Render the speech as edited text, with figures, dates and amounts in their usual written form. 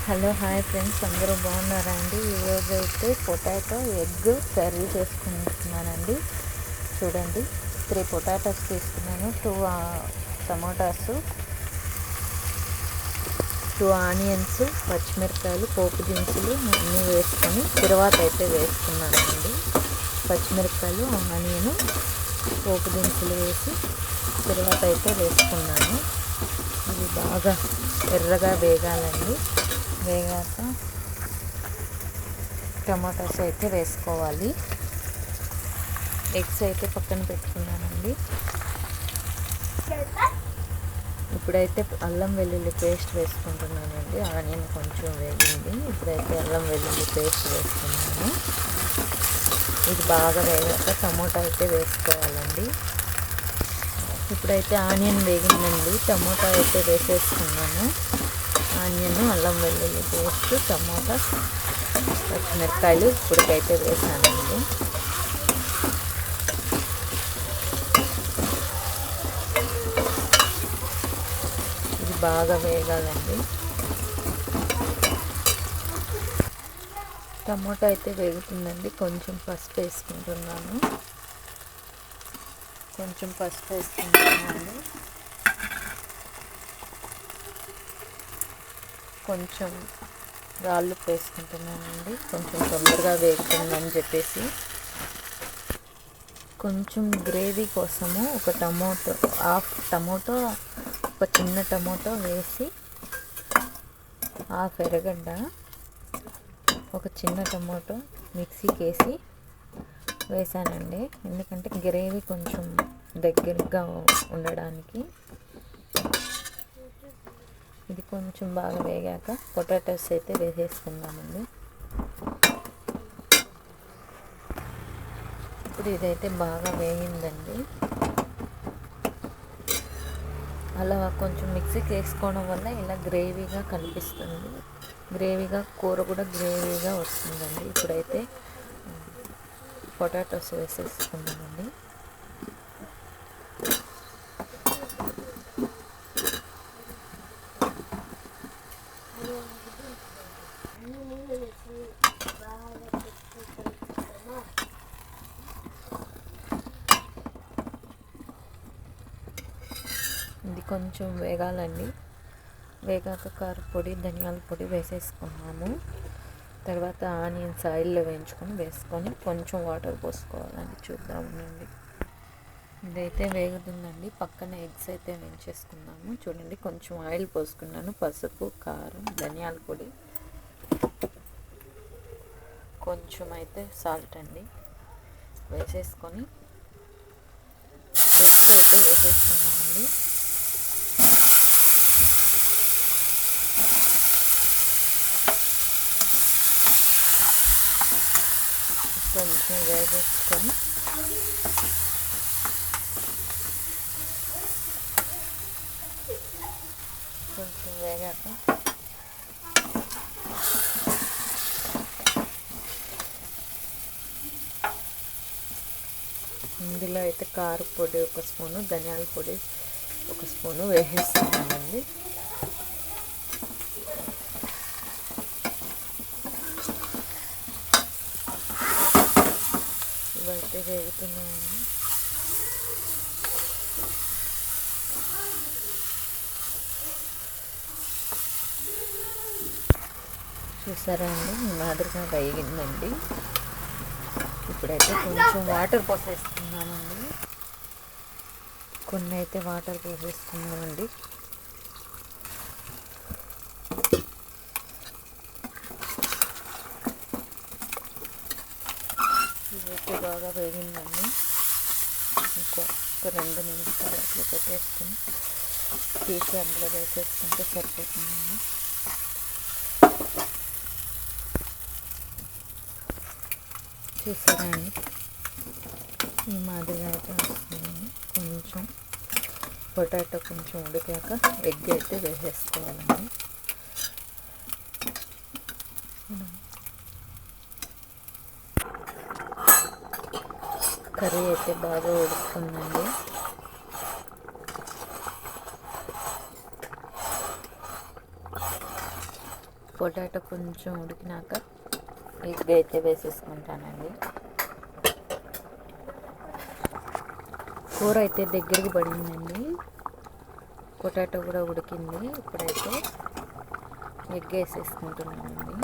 Hello hi friends, అందరూ బాగున్నారా అండి? ఈరోజు అయితే పొటాటో ఎగ్ కర్రీ చేసుకుంటున్నానండి. చూడండి, 3 పొటాటోస్ తీసుకున్నాను, 2 టమాటాస్, 2 ఆనియన్స్, పచ్చిమిరపకాయలు, పోపు దినుసులు అన్నీ వేసుకొని తర్వాత అయితే వేసుకున్నానండి. పచ్చిమిరపకాయలు, ఆనియన్, పోపు దినుసులు వేసి తర్వాత అయితే వేసుకున్నాను. ఇది బాగా ఎర్రగా వేగాలండి. వేగాక టమాటాస్ అయితే వేసుకోవాలి. ఎగ్స్ అయితే పక్కన పెట్టుకున్నానండి. ఇప్పుడైతే అల్లం వెల్లుల్లి పేస్ట్ వేసుకుంటున్నానండి. ఆనియన్ కొంచెం వేగింది. ఇప్పుడైతే అల్లం వెల్లుల్లి పేస్ట్ వేసుకున్నాను. ఇది బాగా వేగాక టమోటా అయితే వేసుకోవాలండి. ఇప్పుడైతే ఆనియన్ వేగిందండి. టమోటా అయితే వేసేసుకున్నాను. ఆనియన్, అల్లం వెల్లుల్లి పేస్ట్, టమాటా, పచ్చిమిరపకాయలు ఇప్పటికైతే వేసానండి. ఇది బాగా వేగాలండి. టమాటా అయితే వేగుతుందండి. కొంచెం పసుపు వేసుకుంటున్నాను. కొంచెం రాళ్ళు వేసుకుంటున్నానండి. కొంచెం తొందరగా వేగుతుందని చెప్పేసి. కొంచెం గ్రేవీ కోసము ఒక హాఫ్ టమోటో, ఒక చిన్న టమోటో వేసి, హాఫ్ ఎర్రగడ్డ, ఒక చిన్న టమోటో మిక్సీకి వేసి వేసానండి. ఎందుకంటే గ్రేవీ కొంచెం దగ్గరగా ఉండడానికి. ఇది కొంచెం బాగా వేగాక పొటాటోస్ అయితే వేసేసుకుందామండి. ఇప్పుడు ఇదైతే బాగా వేగిందండి. అలా కొంచెం మిక్సీకి వేసుకోవడం వల్ల ఇలా గ్రేవీగా కనిపిస్తుంది. కూర కూడా గ్రేవీగా వస్తుందండి. ఇప్పుడైతే పొటాటోస్ వేసేసుకున్నామండి. ఇది కొంచెం వేగాలండి. వేగాక కారపొడి, ధనియాల పొడి వేసేసుకున్నాము. తర్వాత ఆనియన్స్ ఆయిల్లో వేసుకొని కొంచెం వాటర్ పోసుకోవాలండి. చూద్దామండి. ఇదైతే వేగుతుందండి. పక్కన ఎగ్స్ అయితే వేయించేసుకున్నాము. చూడండి, కొంచెం ఆయిల్ పోసుకున్నాను. పసుపు, కారం, ధనియాల పొడి, కొంచెం అయితే సాల్ట్ అండి వేసేసుకొని ఎగ్స్ అయితే వేసేసుకున్నామండి. కొంచెం వేసేసుకొని కొంచెం వేగాక ఇందులో అయితే కారపొడి 1 స్పూను, ధనియాల పొడి 1 స్పూను వేసేస్తున్నానండి. ఇవైతే వేగుతున్నాయండి. చూసారా అండి, ఈ మాదిరిగా వేగిందండి. ఇప్పుడైతే కొంచెం వాటర్ పోసేస్తున్నామండి. కొన్ని అయితే వాటర్ పోసేసుకున్నామండి. ఇదైతే బాగా వేగిందండి. ఒక 2 నిమిషాలు అట్లా పెట్టేసుకుని తీసి అందులో వేసేసుకుంటే సరిపోతుందండి. చూసారా అండి, ఈ మాదిరిగా అయితే వస్తుందండి. కొంచెం పొటాటో కొంచెం ఉడికాక ఎగ్ అయితే వేసేసుకోవాలండి. కర్రీ అయితే బాగా ఉడుకుతుందండి. పొటాటో కొంచెం ఉడికినాక ఎగ్ అయితే వేసేసుకుంటానండి. కూర అయితే దగ్గరికి పడిందండి, పొటాటో కూడా ఉడికింది. ఇప్పుడైతే ఎగ్ వేసేసుకుంటున్నానండి.